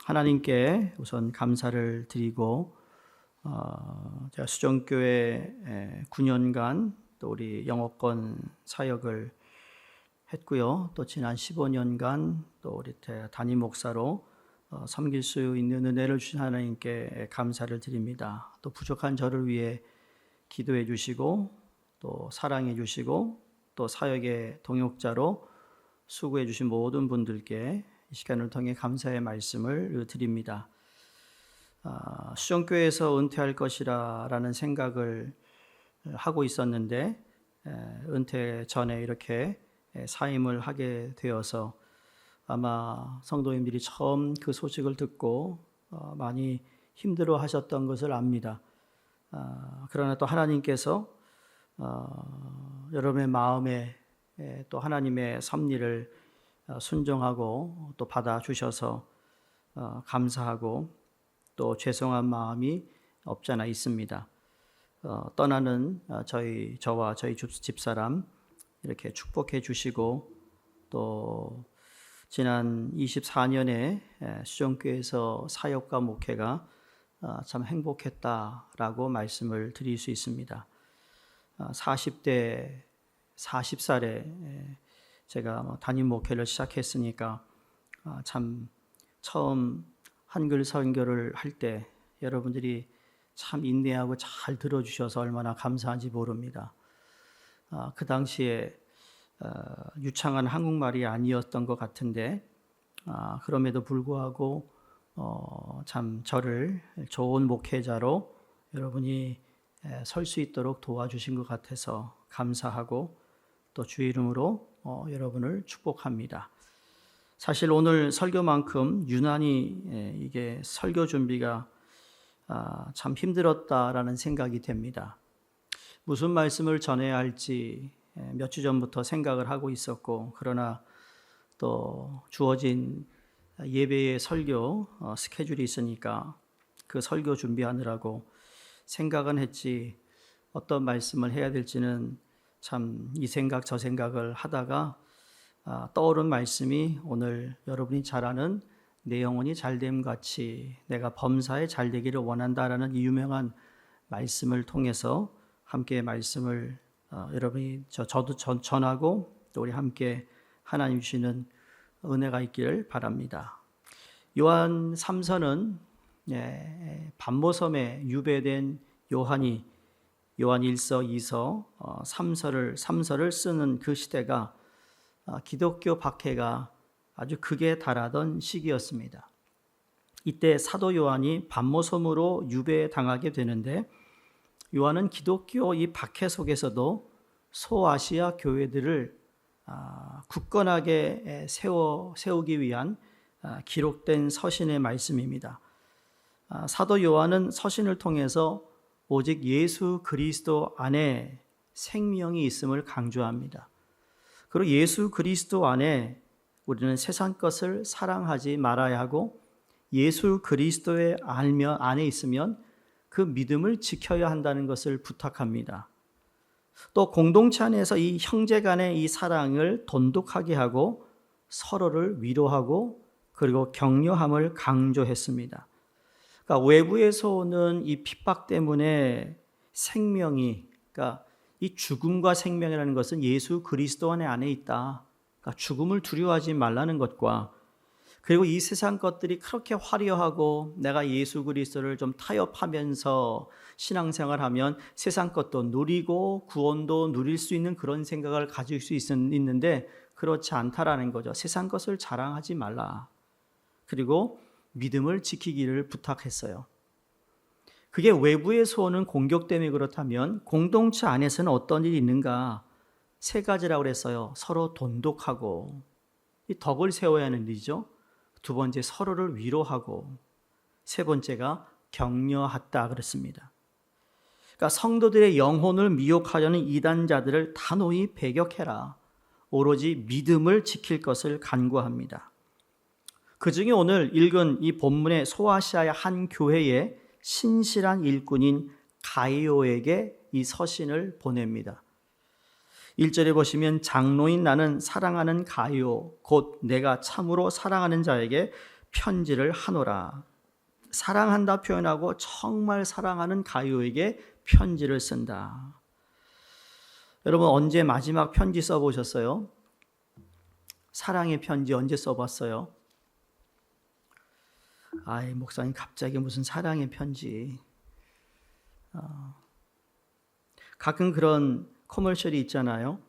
하나님께 우선 감사를 드리고 제가 수정교회 9년간 또 우리 영어권 사역을 했고요. 또 지난 15년간 또 우리 담임 목사로 섬길 수 있는 은혜를 주신 하나님께 감사를 드립니다. 또 부족한 저를 위해 기도해 주시고 또 사랑해 주시고 또 사역의 동역자로 수고해 주신 모든 분들께 이 시간을 통해 감사의 말씀을 드립니다. 수정교회에서 은퇴할 것이라는 생각을 하고 있었는데 은퇴 전에 이렇게 사임을 하게 되어서 아마 성도님들이 처음 그 소식을 듣고 많이 힘들어 하셨던 것을 압니다. 그러나 또 하나님께서 여러분의 마음에 또 하나님의 섭리를 순종하고 또 받아주셔서 감사하고 또 죄송한 마음이 없지 않아 있습니다. 떠나는 저와 저희 집사람 이렇게 축복해 주시고 또 지난 24년에 수정교회에서 사역과 목회가 참 행복했다라고 말씀을 드릴 수 있습니다. 40대 40살에 제가 담임 목회를 시작했으니까 참 처음 한글 설교를 할 때 여러분들이 참 인내하고 잘 들어주셔서 얼마나 감사한지 모릅니다. 그 당시에 유창한 한국말이 아니었던 것 같은데 그럼에도 불구하고 참 저를 좋은 목회자로 여러분이 설 수 있도록 도와주신 것 같아서 감사하고 또 주의 이름으로 여러분을 축복합니다. 사실 오늘 설교만큼 유난히 이게 설교 준비가 참 힘들었다라는 생각이 됩니다. 무슨 말씀을 전해야 할지 몇 주 전부터 생각을 하고 있었고 그러나 또 주어진 예배의 설교 스케줄이 있으니까 그 설교 준비하느라고 생각은 했지 어떤 말씀을 해야 될지는 참 이 생각 저 생각을 하다가 떠오른 말씀이 오늘 여러분이 잘 아는 내 영혼이 잘됨 같이 내가 범사에 잘되기를 원한다라는 이 유명한 말씀을 통해서 함께 말씀을 여러분이 저도 전하고 또 우리 함께 하나님 주시는 은혜가 있기를 바랍니다. 요한 3서는 반모섬에 유배된 요한이 요한 1서, 2서, 3서를 쓰는 그 시대가 기독교 박해가 아주 극에 달하던 시기였습니다. 이때 사도 요한이 반모섬으로 유배당하게 되는데 요한은 기독교 이 박해 속에서도 소아시아 교회들을 굳건하게 세우기 위한 기록된 서신의 말씀입니다. 사도 요한은 서신을 통해서 오직 예수 그리스도 안에 생명이 있음을 강조합니다. 그리고 예수 그리스도 안에 우리는 세상 것을 사랑하지 말아야 하고 예수 그리스도의 안에 있으면 그 믿음을 지켜야 한다는 것을 부탁합니다. 또 공동체 안에서 이 형제 간의 이 사랑을 돈독하게 하고 서로를 위로하고 그리고 격려함을 강조했습니다. 그러니까 외부에서 오는 이 핍박 때문에 생명이, 그러니까 이 죽음과 생명이라는 것은 예수 그리스도 안에 있다. 그러니까 죽음을 두려워하지 말라는 것과 그리고 이 세상 것들이 그렇게 화려하고 내가 예수 그리스도를 좀 타협하면서 신앙생활하면 세상 것도 누리고 구원도 누릴 수 있는 그런 생각을 가질 수 있는데 그렇지 않다라는 거죠. 세상 것을 자랑하지 말라. 그리고 믿음을 지키기를 부탁했어요. 그게 외부에서 오는 공격 때문에 그렇다면 공동체 안에서는 어떤 일이 있는가? 3가지라고 그랬어요. 서로 돈독하고 이 덕을 세워야 하는 일이죠. 2번째 서로를 위로하고 3번째가 격려하다 그랬습니다. 그러니까 성도들의 영혼을 미혹하려는 이단자들을 단호히 배격해라. 오로지 믿음을 지킬 것을 간구합니다. 그 중에 오늘 읽은 이 본문의 소아시아의 한 교회의 신실한 일꾼인 가이오에게 이 서신을 보냅니다. 1절에 보시면 장로인 나는 사랑하는 가이오 곧 내가 참으로 사랑하는 자에게 편지를 하노라. 사랑한다 표현하고 정말 사랑하는 가요에게 편지를 쓴다. 여러분 언제 마지막 편지 써보셨어요? 사랑의 편지 언제 써봤어요? 아이 목사님 갑자기 무슨 사랑의 편지. 가끔 그런 커머셜이 있잖아요.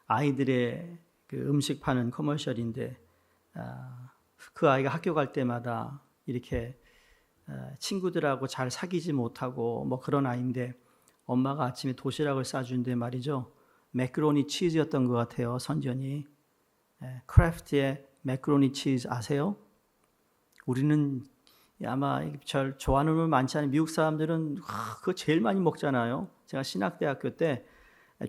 아이들의 그 음식 파는 커머셜인데 그 아이가 학교 갈 때마다 이렇게 친구들하고 잘 사귀지 못하고 뭐 그런 아이인데 엄마가 아침에 도시락을 싸주는데 말이죠. 매크로니 치즈였던 것 같아요. 선전이. 크래프트의 매크로니 치즈 아세요? 우리는 아마 절 좋아하는 분 많지 않은 미국 사람들은 그거 제일 많이 먹잖아요. 제가 신학대학교 때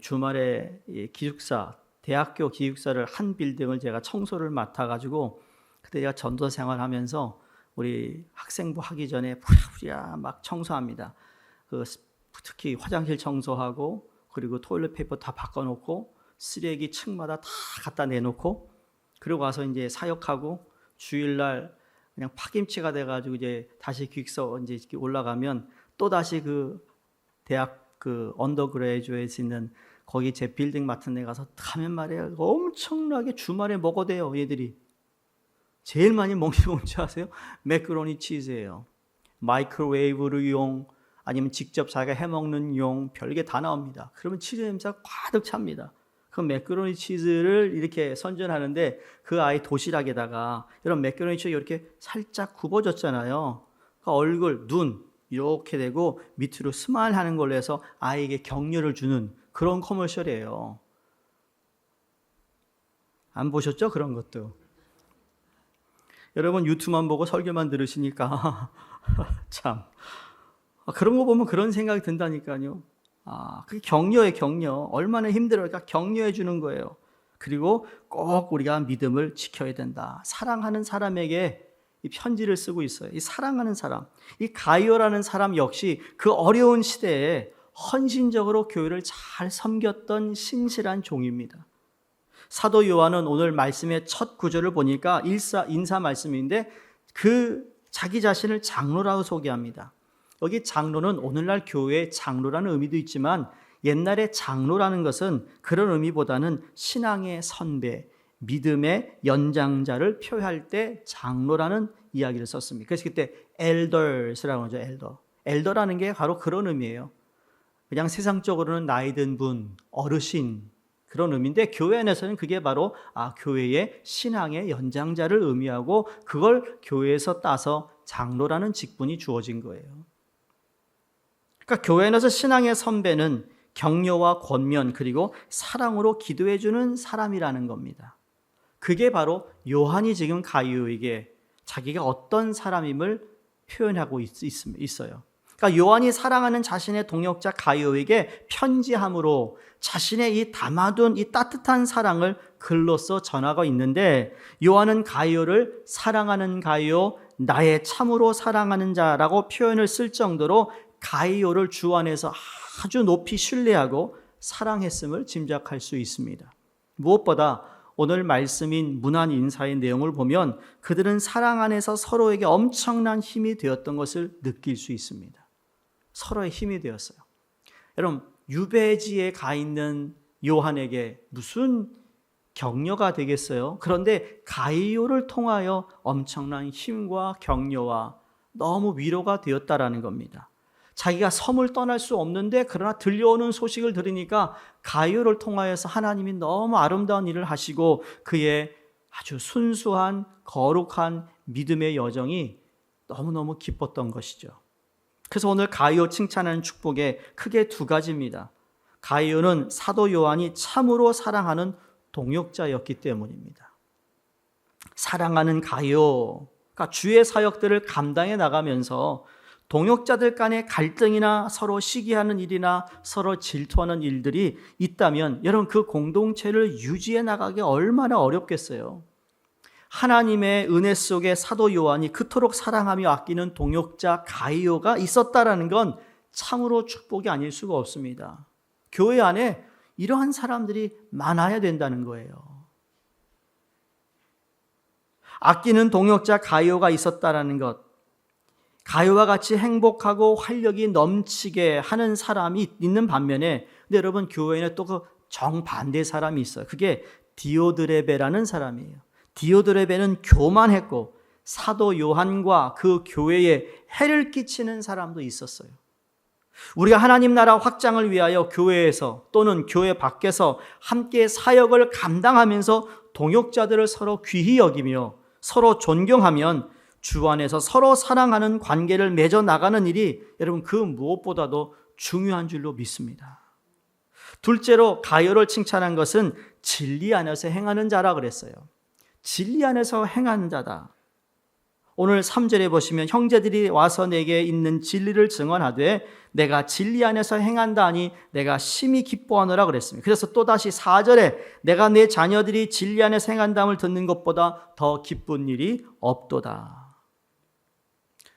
주말에 기숙사, 대학교 기숙사를 한 빌딩을 제가 청소를 맡아가지고 그때 제가 전도 생활하면서 우리 학생부 하기 전에 부랴부랴 막 청소합니다. 특히 화장실 청소하고 그리고 토일렛 페이퍼 다 바꿔놓고 쓰레기 층마다 다 갖다 내놓고 그리고 와서 이제 사역하고 주일날 그냥 파김치가 돼가지고 이제 다시 기숙사 이제 올라가면 또 다시 그 대학 그 언더그레이주에이트 있는 거기 제 빌딩 맡은 데 가서 가면 말이에요. 엄청나게 주말에 먹어대요 얘들이. 제일 많이 먹는 게 뭔지 아세요? 매크로니 치즈예요. 마이크로웨이브를 용 아니면 직접 자기가 해먹는 용 별게 다 나옵니다. 그러면 치즈 냄새가 가득 찹니다. 그 매크로니 치즈를 이렇게 선전하는데 그 아이 도시락에다가 이런 매크로니 치즈 이렇게 살짝 굽어졌잖아요. 그 얼굴, 눈 이렇게 되고 밑으로 스마일하는 걸로 해서 아이에게 격려를 주는 그런 커머셜이에요. 안 보셨죠? 그런 것도. 여러분 유튜브만 보고 설교만 들으시니까 참 그런 거 보면 그런 생각이 든다니까요. 그게 격려의 격려. 얼마나 힘들어요. 격려해 주는 거예요. 그리고 꼭 우리가 믿음을 지켜야 된다. 사랑하는 사람에게 이 편지를 쓰고 있어요. 이 사랑하는 사람, 이 가이오라는 사람 역시 그 어려운 시대에 헌신적으로 교회를 잘 섬겼던 신실한 종입니다. 사도 요한은 오늘 말씀의 첫 구절을 보니까 인사 말씀인데 그 자기 자신을 장로라고 소개합니다. 여기 장로는 오늘날 교회의 장로라는 의미도 있지만 옛날에 장로라는 것은 그런 의미보다는 신앙의 선배, 믿음의 연장자를 표현할 때 장로라는 이야기를 썼습니다. 그래서 그때 elders라고 하죠. elder라는 게 바로 그런 의미예요. 그냥 세상적으로는 나이 든 분, 어르신 그런 의미인데 교회 안에서는 그게 바로 교회의 신앙의 연장자를 의미하고 그걸 교회에서 따서 장로라는 직분이 주어진 거예요. 그러니까 교회 안에서 신앙의 선배는 격려와 권면 그리고 사랑으로 기도해 주는 사람이라는 겁니다. 그게 바로 요한이 지금 가이오에게 자기가 어떤 사람임을 표현하고 있어요. 그러니까 요한이 사랑하는 자신의 동역자 가이오에게 편지함으로 자신의 이 담아둔 이 따뜻한 사랑을 글로써 전하고 있는데 요한은 가이오를 사랑하는 가이오, 나의 참으로 사랑하는 자라고 표현을 쓸 정도로 가이오를 주 안에서 아주 높이 신뢰하고 사랑했음을 짐작할 수 있습니다. 무엇보다 오늘 말씀인 문안 인사의 내용을 보면 그들은 사랑 안에서 서로에게 엄청난 힘이 되었던 것을 느낄 수 있습니다. 서로의 힘이 되었어요. 여러분 유배지에 가 있는 요한에게 무슨 격려가 되겠어요? 그런데 가이오를 통하여 엄청난 힘과 격려와 너무 위로가 되었다라는 겁니다. 자기가 섬을 떠날 수 없는데 그러나 들려오는 소식을 들으니까 가이오를 통하여서 하나님이 너무 아름다운 일을 하시고 그의 아주 순수한 거룩한 믿음의 여정이 너무너무 기뻤던 것이죠. 그래서 오늘 가이오 칭찬하는 축복에 크게 두 가지입니다. 가이오는 사도 요한이 참으로 사랑하는 동역자였기 때문입니다. 사랑하는 가이오, 그러니까 주의 사역들을 감당해 나가면서 동역자들 간의 갈등이나 서로 시기하는 일이나 서로 질투하는 일들이 있다면 여러분 그 공동체를 유지해 나가기 얼마나 어렵겠어요. 하나님의 은혜 속에 사도 요한이 그토록 사랑하며 아끼는 동역자 가이오가 있었다라는 건 참으로 축복이 아닐 수가 없습니다. 교회 안에 이러한 사람들이 많아야 된다는 거예요. 아끼는 동역자 가이오가 있었다라는 것, 가이오와 같이 행복하고 활력이 넘치게 하는 사람이 있는 반면에, 근데 여러분 교회에는 또 그 정반대 사람이 있어요. 그게 디오드레베라는 사람이에요. 디오드레베는 교만했고 사도 요한과 그 교회에 해를 끼치는 사람도 있었어요. 우리가 하나님 나라 확장을 위하여 교회에서 또는 교회 밖에서 함께 사역을 감당하면서 동역자들을 서로 귀히 여기며 서로 존경하면 주 안에서 서로 사랑하는 관계를 맺어 나가는 일이 여러분 그 무엇보다도 중요한 줄로 믿습니다. 둘째로 가이오를 칭찬한 것은 진리 안에서 행하는 자라 그랬어요. 진리 안에서 행하는 자다. 오늘 3절에 보시면 형제들이 와서 내게 있는 진리를 증언하되 내가 진리 안에서 행한다 하니 내가 심히 기뻐하노라 그랬습니다. 그래서 또다시 4절에 내가 내 자녀들이 진리 안에서 행한다함을 듣는 것보다 더 기쁜 일이 없도다.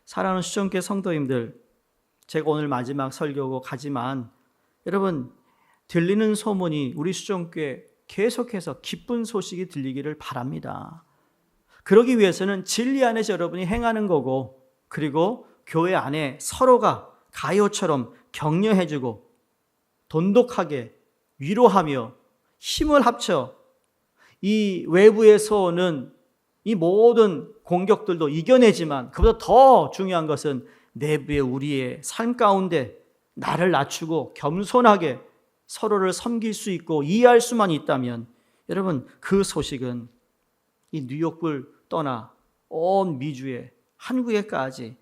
사랑하는 수정교회 성도님들, 제가 오늘 마지막 설교고 가지만 여러분 들리는 소문이 우리 수정교회 계속해서 기쁜 소식이 들리기를 바랍니다. 그러기 위해서는 진리 안에서 여러분이 행하는 거고, 그리고 교회 안에 서로가 가이오처럼 격려해주고 돈독하게 위로하며 힘을 합쳐 이 외부에서 오는 이 모든 공격들도 이겨내지만 그보다 더 중요한 것은 내부의 우리의 삶 가운데 나를 낮추고 겸손하게 서로를 섬길 수 있고 이해할 수만 있다면 여러분 그 소식은 이 뉴욕을 떠나 온 미주에 한국에까지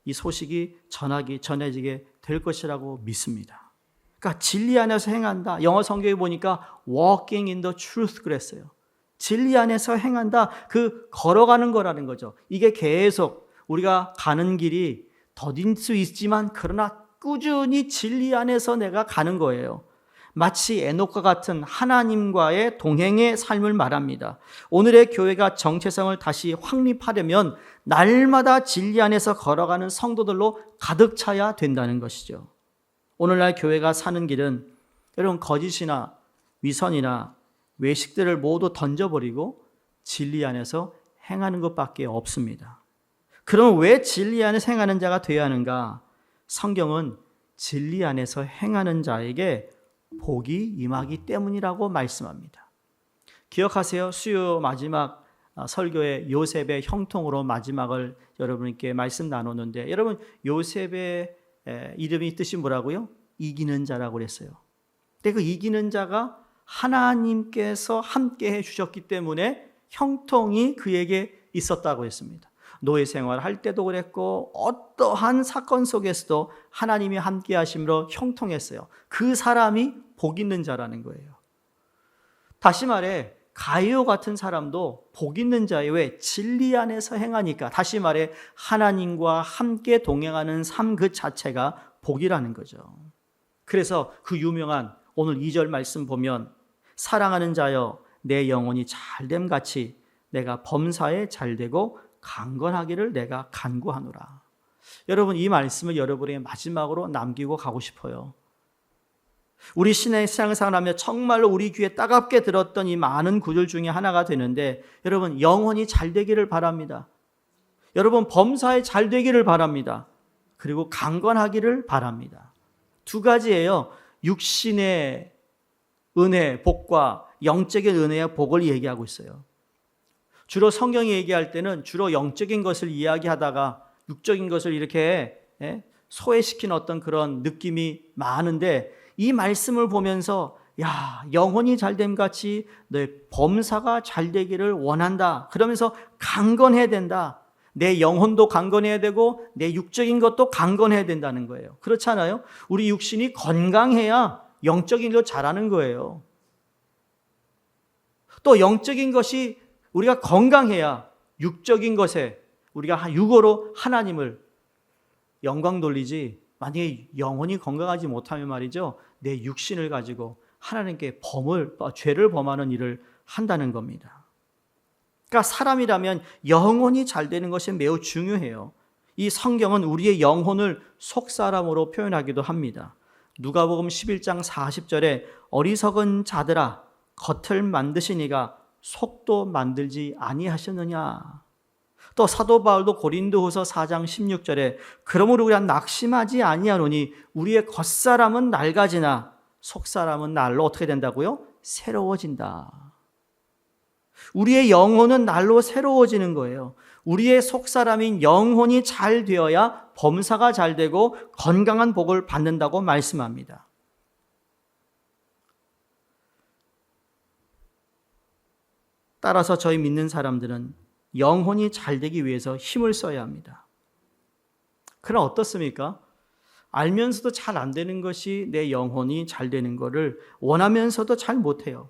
이 소식이 전해지게 될 것이라고 믿습니다. 그러니까 진리 안에서 행한다. 영어 성경에 보니까 walking in the truth 그랬어요. 진리 안에서 행한다. 그 걸어가는 거라는 거죠. 이게 계속 우리가 가는 길이 더딘 수 있지만 그러나 꾸준히 진리 안에서 내가 가는 거예요. 마치 에녹과 같은 하나님과의 동행의 삶을 말합니다. 오늘의 교회가 정체성을 다시 확립하려면 날마다 진리 안에서 걸어가는 성도들로 가득 차야 된다는 것이죠. 오늘날 교회가 사는 길은 여러분 거짓이나 위선이나 외식들을 모두 던져버리고 진리 안에서 행하는 것밖에 없습니다. 그럼 왜 진리 안에서 행하는 자가 되어야 하는가? 성경은 진리 안에서 행하는 자에게 복이 임하기 때문이라고 말씀합니다. 기억하세요. 수요 마지막 설교의 요셉의 형통으로 마지막을 여러분께 말씀 나눴는데 여러분 요셉의 이름이 뜻이 뭐라고요? 이기는 자라고 그랬어요. 근데 그 이기는 자가 하나님께서 함께 해주셨기 때문에 형통이 그에게 있었다고 했습니다. 노예 생활할 때도 그랬고 어떠한 사건 속에서도 하나님이 함께 하심으로 형통했어요. 그 사람이 복 있는 자라는 거예요. 다시 말해 가이오 같은 사람도 복 있는 자예요. 왜? 진리 안에서 행하니까. 다시 말해 하나님과 함께 동행하는 삶 그 자체가 복이라는 거죠. 그래서 그 유명한 오늘 2절 말씀 보면 사랑하는 자여 내 영혼이 잘됨 같이 내가 범사에 잘되고 강건하기를 내가 간구하노라. 여러분 이 말씀을 여러분의 마지막으로 남기고 가고 싶어요. 우리 신앙생활을 하며 정말로 우리 귀에 따갑게 들었던 이 많은 구절 중에 하나가 되는데 여러분 영혼이 잘 되기를 바랍니다. 여러분 범사에 잘 되기를 바랍니다. 그리고 강건하기를 바랍니다. 두 가지예요. 육신의 은혜, 복과 영적인 은혜의 복을 얘기하고 있어요. 주로 성경이 얘기할 때는 주로 영적인 것을 이야기하다가 육적인 것을 이렇게 소외시킨 어떤 그런 느낌이 많은데 이 말씀을 보면서 야 영혼이 잘됨 같이 내 범사가 잘 되기를 원한다. 그러면서 강건해야 된다. 내 영혼도 강건해야 되고 내 육적인 것도 강건해야 된다는 거예요. 그렇잖아요. 우리 육신이 건강해야 영적인 걸 잘하는 거예요. 또 영적인 것이 우리가 건강해야 육적인 것에 우리가 육으로 하나님을 영광 돌리지 만약에 영혼이 건강하지 못하면 말이죠. 내 육신을 가지고 하나님께 죄를 범하는 일을 한다는 겁니다. 그러니까 사람이라면 영혼이 잘 되는 것이 매우 중요해요. 이 성경은 우리의 영혼을 속사람으로 표현하기도 합니다. 누가복음 11장 40절에 어리석은 자들아 겉을 만드시니가 속도 만들지 아니하셨느냐. 또 사도 바울도 고린도후서 4장 16절에 그러므로 우리가 낙심하지 아니하노니 우리의 겉사람은 낡아지나 속사람은 날로 어떻게 된다고요? 새로워진다. 우리의 영혼은 날로 새로워지는 거예요. 우리의 속사람인 영혼이 잘 되어야 범사가 잘 되고 건강한 복을 받는다고 말씀합니다. 따라서 저희 믿는 사람들은 영혼이 잘 되기 위해서 힘을 써야 합니다. 그럼 어떻습니까? 알면서도 잘 안 되는 것이 내 영혼이 잘 되는 것을 원하면서도 잘 못해요.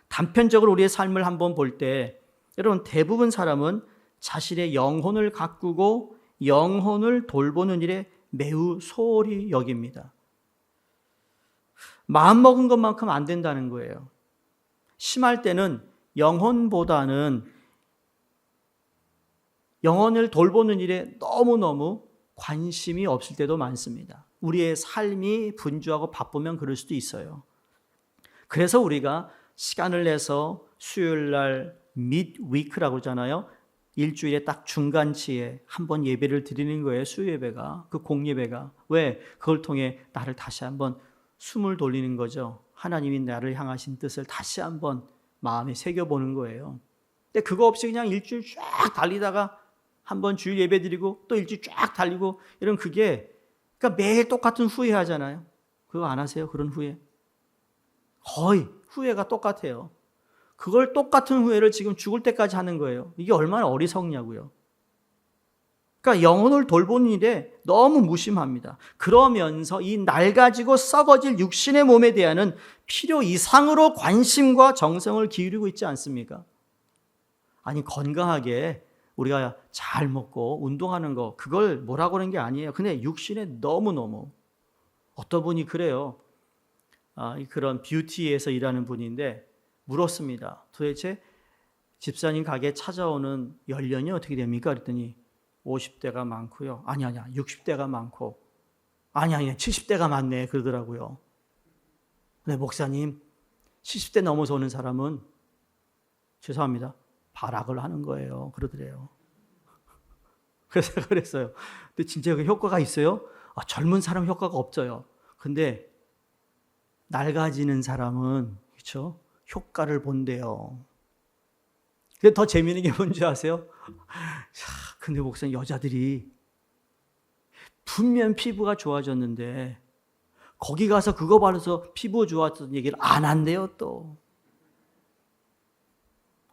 단편적으로 우리의 삶을 한번 볼 때 여러분 대부분 사람은 자신의 영혼을 가꾸고 영혼을 돌보는 일에 매우 소홀히 여깁니다. 마음먹은 것만큼 안 된다는 거예요. 심할 때는 영혼보다는 영혼을 돌보는 일에 너무너무 관심이 없을 때도 많습니다. 우리의 삶이 분주하고 바쁘면 그럴 수도 있어요. 그래서 우리가 시간을 내서 수요일 날 midweek라고 하잖아요. 일주일에 딱 중간치에 한번 예배를 드리는 거예요. 수요 예배가, 그 공예배가. 왜? 그걸 통해 나를 다시 한번 숨을 돌리는 거죠. 하나님이 나를 향하신 뜻을 다시 한번 마음에 새겨보는 거예요. 근데 그거 없이 그냥 일주일 쫙 달리다가 한번 주일 예배 드리고 또 일주일 쫙 달리고 이런 그게 그러니까 매일 똑같은 후회 하잖아요. 그거 안 하세요? 그런 후회? 거의 후회가 똑같아요. 그걸 똑같은 후회를 지금 죽을 때까지 하는 거예요. 이게 얼마나 어리석냐고요. 그러니까 영혼을 돌보는 일에 너무 무심합니다. 그러면서 이 낡아지고 썩어질 육신의 몸에 대한 필요 이상으로 관심과 정성을 기울이고 있지 않습니까? 아니 건강하게 우리가 잘 먹고 운동하는 거 그걸 뭐라고 하는 게 아니에요. 근데 육신에 너무너무 어떤 분이 그래요. 그런 뷰티에서 일하는 분인데 물었습니다. 도대체 집사님 가게에 찾아오는 연령이 어떻게 됩니까? 그랬더니 50대가 많고요. 아니야 60대가 많고 아니야 70대가 많네 그러더라고요. 근데 목사님 70대 넘어서 오는 사람은 죄송합니다. 발악을 하는 거예요. 그러더래요. 그래서 제가 그랬어요. 근데 진짜 그 효과가 있어요? 젊은 사람 효과가 없어요. 근데 낡아지는 사람은 그렇죠? 효과를 본대요. 근데 더 재미있는 게 뭔지 아세요? 근데 목사님 여자들이 분명 피부가 좋아졌는데 거기 가서 그거 바르서 피부 좋아졌던 얘기를 안 한대요 또.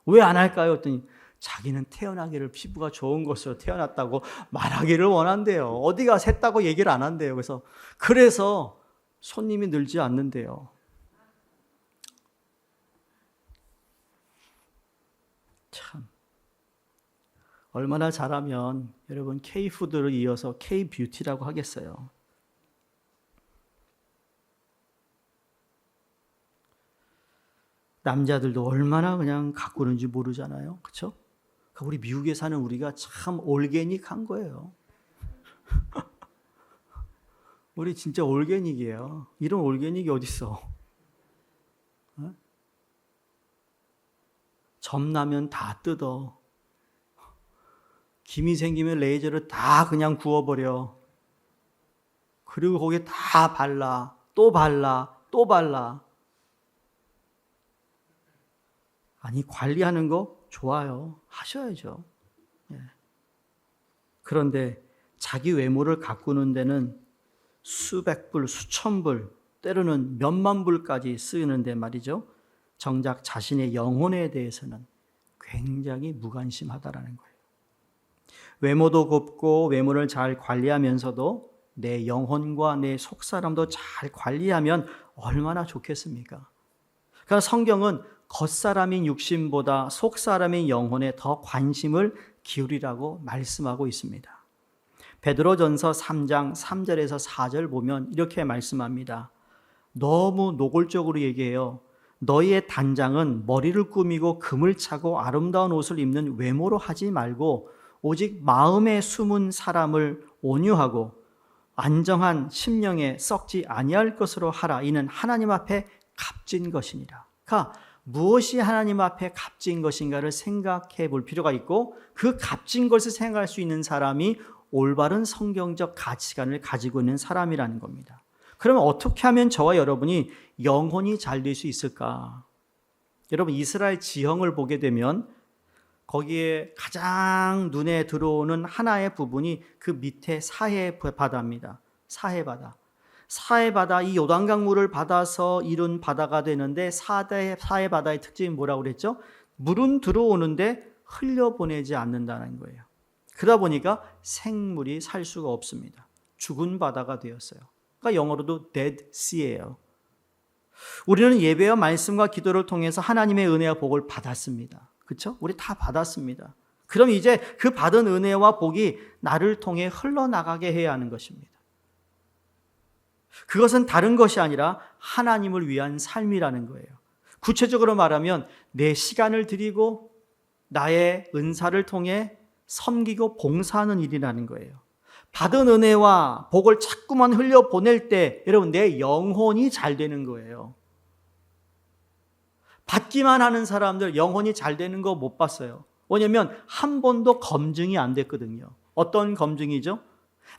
왜 안 할까요? 했더니 자기는 태어나기를 피부가 좋은 것으로 태어났다고 말하기를 원한대요. 어디가 샜다고 얘기를 안 한대요. 그래서 손님이 늘지 않는데요. 참 얼마나 잘하면 여러분 K푸드를 이어서 K뷰티라고 하겠어요. 남자들도 얼마나 그냥 가꾸는지 모르잖아요. 그렇죠? 그러니까 우리 미국에 사는 우리가 참 올게닉한 거예요. 우리 진짜 올게닉이에요. 이런 올게닉이 어딨어? 점나면 다 뜯어. 김이 생기면 레이저를 다 그냥 구워버려. 그리고 거기에 다 발라. 또 발라. 또 발라. 아니 관리하는 거 좋아요. 하셔야죠. 그런데 자기 외모를 가꾸는 데는 수백 불, 수천 불, 때로는 몇만 불까지 쓰이는데 말이죠. 정작 자신의 영혼에 대해서는 굉장히 무관심하다라는 거예요. 외모도 곱고 외모를 잘 관리하면서도 내 영혼과 내 속사람도 잘 관리하면 얼마나 좋겠습니까? 그러니까 성경은 겉사람인 육신보다 속사람인 영혼에 더 관심을 기울이라고 말씀하고 있습니다. 베드로전서 3장 3절에서 4절 보면 이렇게 말씀합니다. 너무 노골적으로 얘기해요. 너희의 단장은 머리를 꾸미고 금을 차고 아름다운 옷을 입는 외모로 하지 말고 오직 마음에 숨은 사람을 온유하고 안정한 심령에 썩지 아니할 것으로 하라. 이는 하나님 앞에 값진 것이니라. 그러니까 무엇이 하나님 앞에 값진 것인가를 생각해 볼 필요가 있고, 그 값진 것을 생각할 수 있는 사람이 올바른 성경적 가치관을 가지고 있는 사람이라는 겁니다. 그러면 어떻게 하면 저와 여러분이 영혼이 잘 될 수 있을까? 여러분, 이스라엘 지형을 보게 되면 거기에 가장 눈에 들어오는 하나의 부분이 그 밑에 사해 바다입니다. 사해 바다. 사해 바다, 이 요단강 물을 받아서 이룬 바다가 되는데, 사해 바다의 특징이 뭐라고 그랬죠? 물은 들어오는데 흘려보내지 않는다는 거예요. 그러다 보니까 생물이 살 수가 없습니다. 죽은 바다가 되었어요. 그러니까 영어로도 Dead Sea예요. 우리는 예배와 말씀과 기도를 통해서 하나님의 은혜와 복을 받았습니다. 그렇죠? 우리 다 받았습니다. 그럼 이제 그 받은 은혜와 복이 나를 통해 흘러나가게 해야 하는 것입니다. 그것은 다른 것이 아니라 하나님을 위한 삶이라는 거예요. 구체적으로 말하면 내 시간을 드리고 나의 은사를 통해 섬기고 봉사하는 일이라는 거예요. 받은 은혜와 복을 자꾸만 흘려보낼 때 여러분, 내 영혼이 잘 되는 거예요. 받기만 하는 사람들 영혼이 잘 되는 거 못 봤어요. 왜냐하면 한 번도 검증이 안 됐거든요. 어떤 검증이죠?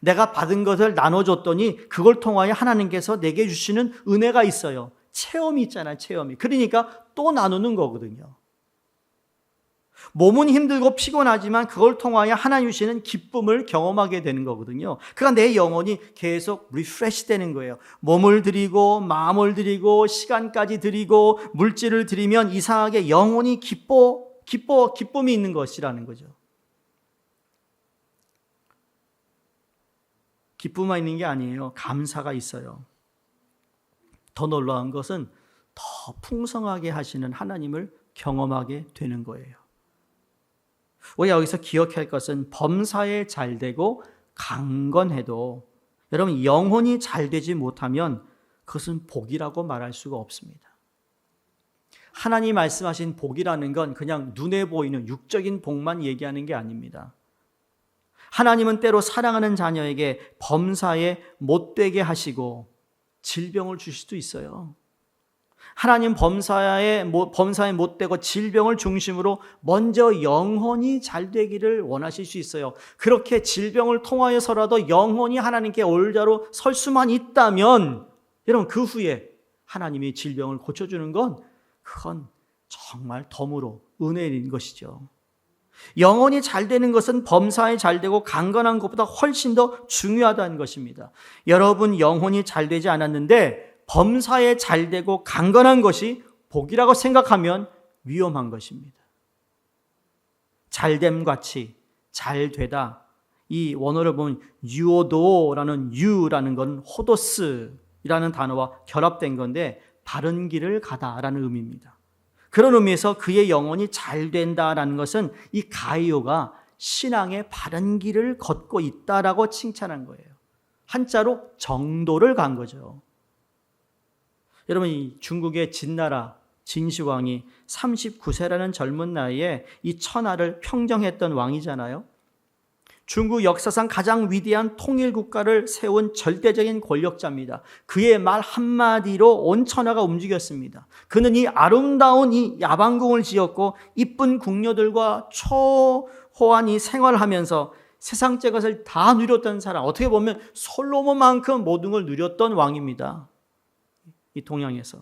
내가 받은 것을 나눠줬더니 그걸 통하여 하나님께서 내게 주시는 은혜가 있어요. 체험이 있잖아요. 체험이. 그러니까 또 나누는 거거든요. 몸은 힘들고 피곤하지만 그걸 통하여 하나님 주시는 기쁨을 경험하게 되는 거거든요. 그러니까 내 영혼이 계속 리프레시 되는 거예요. 몸을 드리고 마음을 드리고 시간까지 드리고 물질을 드리면 이상하게 영혼이 기쁨이 있는 것이라는 거죠. 기쁨만 있는 게 아니에요. 감사가 있어요. 더 놀라운 것은 더 풍성하게 하시는 하나님을 경험하게 되는 거예요. 우리가 여기서 기억할 것은 범사에 잘 되고 강건해도 여러분, 영혼이 잘 되지 못하면 그것은 복이라고 말할 수가 없습니다. 하나님 말씀하신 복이라는 건 그냥 눈에 보이는 육적인 복만 얘기하는 게 아닙니다. 하나님은 때로 사랑하는 자녀에게 범사에 못되게 하시고 질병을 주실 수도 있어요. 하나님 범사에 못되고 질병을 중심으로 먼저 영혼이 잘 되기를 원하실 수 있어요. 그렇게 질병을 통하여서라도 영혼이 하나님께 올자로 설 수만 있다면 여러분, 그 후에 하나님이 질병을 고쳐주는 건 그건 정말 덤으로 은혜인 것이죠. 영혼이 잘 되는 것은 범사에 잘 되고 강건한 것보다 훨씬 더 중요하다는 것입니다. 여러분, 영혼이 잘 되지 않았는데 범사에 잘 되고 강건한 것이 복이라고 생각하면 위험한 것입니다. 잘됨같이 잘 되다, 이 원어를 보면 유오도라는 유라는 건 호도스라는 단어와 결합된 건데 바른 길을 가다라는 의미입니다. 그런 의미에서 그의 영혼이 잘 된다라는 것은 이 가이오가 신앙의 바른 길을 걷고 있다라고 칭찬한 거예요. 한자로 정도를 간 거죠. 여러분, 이 중국의 진나라 진시황이 39세라는 젊은 나이에 이 천하를 평정했던 왕이잖아요. 중국 역사상 가장 위대한 통일 국가를 세운 절대적인 권력자입니다. 그의 말 한마디로 온 천하가 움직였습니다. 그는 이 아름다운 이 야방궁을 지었고 이쁜 궁녀들과 초호한 이 생활을 하면서 세상적 것을 다 누렸던 사람, 어떻게 보면 솔로몬만큼 모든 걸 누렸던 왕입니다. 이 동양에서.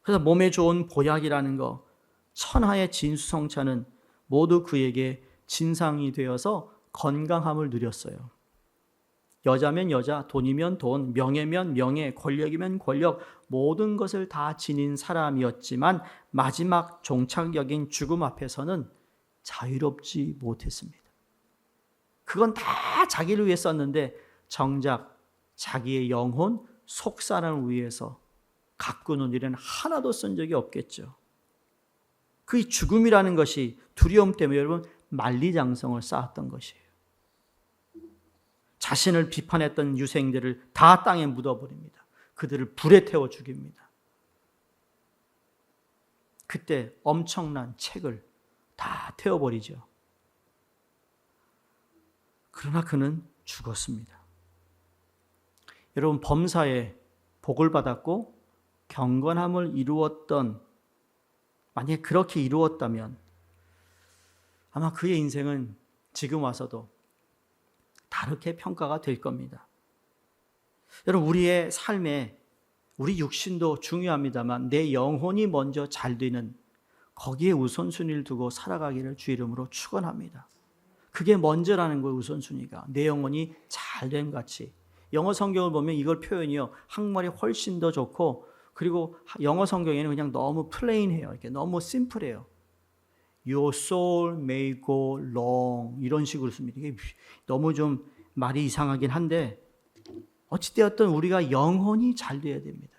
그래서 몸에 좋은 보약이라는 거, 천하의 진수성찬은 모두 그에게 진상이 되어서 건강함을 누렸어요. 여자면 여자, 돈이면 돈, 명예면 명예, 권력이면 권력, 모든 것을 다 지닌 사람이었지만 마지막 종착역인 죽음 앞에서는 자유롭지 못했습니다. 그건 다 자기를 위해 썼는데 정작 자기의 영혼, 속사람을 위해서 가꾸는 일은 하나도 쓴 적이 없겠죠. 그 죽음이라는 것이 두려움 때문에 여러분 만리장성을 쌓았던 것이에요. 자신을 비판했던 유생들을 다 땅에 묻어버립니다. 그들을 불에 태워 죽입니다. 그때 엄청난 책을 다 태워버리죠. 그러나 그는 죽었습니다. 여러분, 범사에 복을 받았고 경건함을 이루었던, 만약에 그렇게 이루었다면 아마 그의 인생은 지금 와서도 다르게 평가가 될 겁니다. 여러분, 우리의 삶에 우리 육신도 중요합니다만 내 영혼이 먼저 잘 되는, 거기에 우선순위를 두고 살아가기를 주 이름으로 축원합니다. 그게 먼저라는 거예요. 우선순위가 내 영혼이 잘됨 같이. 영어 성경을 보면 이걸 표현이요, 한국말이 훨씬 더 좋고, 그리고 영어 성경에는 그냥 너무 플레인해요. 이렇게 너무 심플해요. Your soul may go long, 이런 식으로 씁니다. 이게 너무 좀 말이 이상하긴 한데 어찌되었든 우리가 영혼이 잘 돼야 됩니다.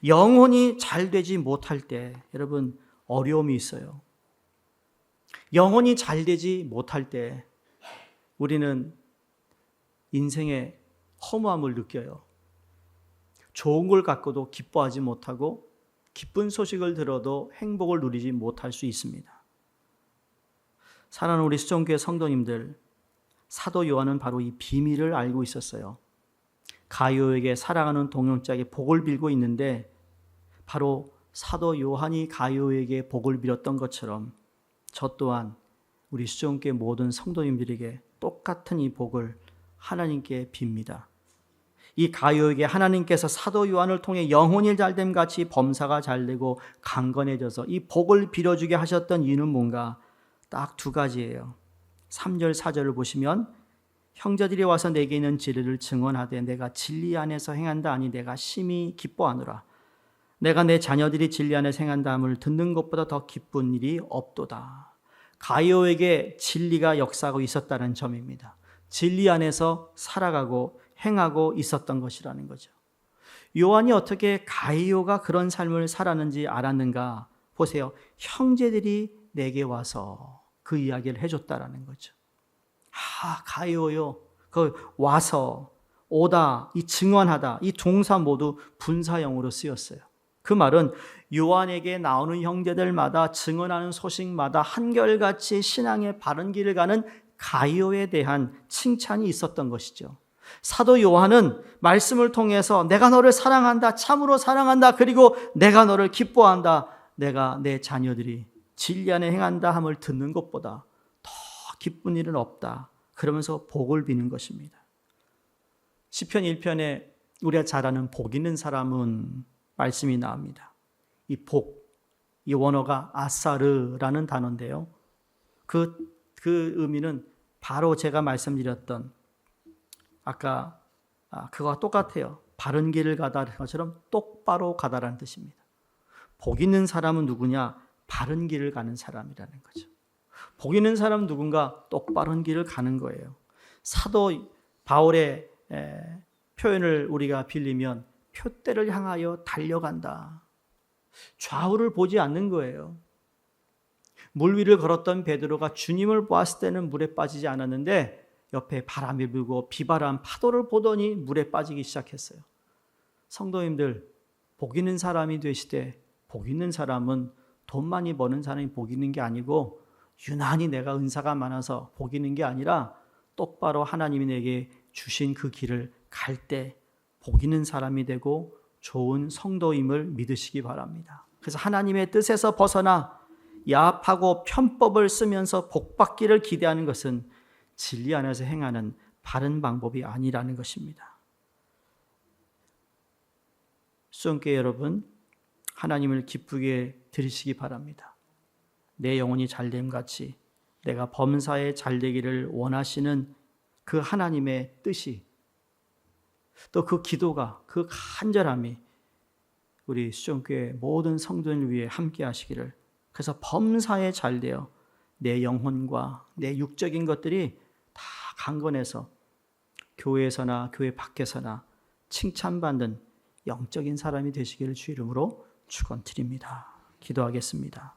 영혼이 잘 되지 못할 때 여러분 어려움이 있어요. 영혼이 잘 되지 못할 때 우리는 인생의 허무함을 느껴요. 좋은 걸 갖고도 기뻐하지 못하고 기쁜 소식을 들어도 행복을 누리지 못할 수 있습니다. 사랑하는 우리 수정교회 성도님들, 사도 요한은 바로 이 비밀을 알고 있었어요. 가요에게 사랑하는 동역자에게 복을 빌고 있는데 바로 사도 요한이 가요에게 복을 빌었던 것처럼 저 또한 우리 수정교회 모든 성도님들에게 똑같은 이 복을 하나님께 빕니다. 이 가요에게 하나님께서 사도 요한을 통해 영혼이 잘됨 같이 범사가 잘되고 강건해져서 이 복을 빌어주게 하셨던 이유는 뭔가? 딱 두 가지예요. 3절 4절을 보시면 형제들이 와서 내게 있는 진리를 증언하되 내가 진리 안에서 행한다 하니 내가 심히 기뻐하노라. 내가 내 자녀들이 진리 안에서 행한다 함을 듣는 것보다 더 기쁜 일이 없도다. 가요에게 진리가 역사하고 있었다는 점입니다. 진리 안에서 살아가고 행하고 있었던 것이라는 거죠. 요한이 어떻게 가이오가 그런 삶을 살았는지 알았는가? 보세요. 형제들이 내게 와서 그 이야기를 해줬다라는 거죠. 가이오요. 그 와서, 오다, 이 증언하다, 이 동사 모두 분사형으로 쓰였어요. 그 말은 요한에게 나오는 형제들마다 증언하는 소식마다 한결같이 신앙의 바른 길을 가는 가이오에 대한 칭찬이 있었던 것이죠. 사도 요한은 말씀을 통해서 내가 너를 사랑한다, 참으로 사랑한다, 그리고 내가 너를 기뻐한다, 내가 내 자녀들이 진리 안에 행한다 함을 듣는 것보다 더 기쁜 일은 없다, 그러면서 복을 비는 것입니다. 시편 1편에 우리가 잘 아는 복 있는 사람은 말씀이 나옵니다. 이 복, 이 원어가 아사르라는 단어인데요, 그 의미는 바로 제가 말씀드렸던 아까 그거와 똑같아요. 바른 길을 가다는 것처럼 똑바로 가다라는 뜻입니다. 복 있는 사람은 누구냐? 바른 길을 가는 사람이라는 거죠. 복 있는 사람은 누군가? 똑바른 길을 가는 거예요. 사도 바울의 표현을 우리가 빌리면 표대를 향하여 달려간다. 좌우를 보지 않는 거예요. 물 위를 걸었던 베드로가 주님을 보았을 때는 물에 빠지지 않았는데 옆에 바람이 불고 비바람, 파도를 보더니 물에 빠지기 시작했어요. 성도님들, 복 있는 사람이 되시되 복 있는 사람은 돈 많이 버는 사람이 복 있는 게 아니고 유난히 내가 은사가 많아서 복 있는 게 아니라 똑바로 하나님이 내게 주신 그 길을 갈 때 복 있는 사람이 되고 좋은 성도임을 믿으시기 바랍니다. 그래서 하나님의 뜻에서 벗어나 야합하고 편법을 쓰면서 복받기를 기대하는 것은 진리 안에서 행하는 바른 방법이 아니라는 것입니다. 수정교회 여러분, 하나님을 기쁘게 드리시기 바랍니다. 내 영혼이 잘됨 같이 내가 범사에 잘되기를 원하시는 그 하나님의 뜻이, 또 그 기도가, 그 간절함이 우리 수정교회 모든 성도를 위해 함께 하시기를, 그래서 범사에 잘되어 내 영혼과 내 육적인 것들이 다 강건해서 교회에서나 교회 밖에서나 칭찬받는 영적인 사람이 되시기를 주 이름으로 축원드립니다. 기도하겠습니다.